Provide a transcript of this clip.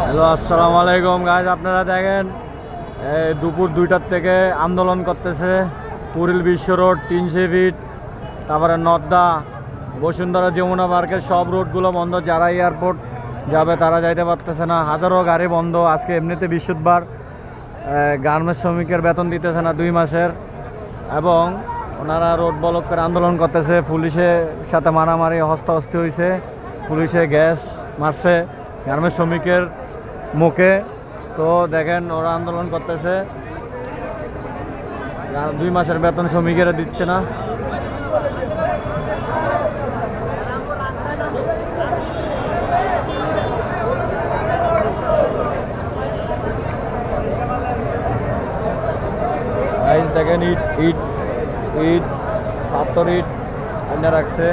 Hello, আসসালামু আলাইকুম guys. আপনারা দেখেন দুপুর 2টার থেকে আন্দোলন করতেছে কুড়িল বিশ্ব রোড, 300 ফিট, তারপরে নদ্দা, বসুন্ধরা, যমুনা পার্কের সব রোডগুলো বন্ধ। যারা এয়ারপোর্ট যাবে তারা যাইতে পারতেছে না, হাজারো গাড়ি বন্ধ। আজকে এমনিতে বৃহস্পতিবার, গার্মেন্টস শ্রমিকের বেতন দিতেছে না 2 মাসের, এবং ওনারা রোড ব্লক করে আন্দোলন করতেছে। পুলিশের সাথে মারামারি, হস্তাহস্তি হয়েছে, পুলিশে গ্যাস মারছে গার্মেন্টস শ্রমিকের মুখে। তো দেখেন ওরা আন্দোলন করতেছে, 2 মাসের বেতন শ্রমিকেরা দিচ্ছে না। দেখেন ইট ইট ইট পাথর ইট এনে রাখছে।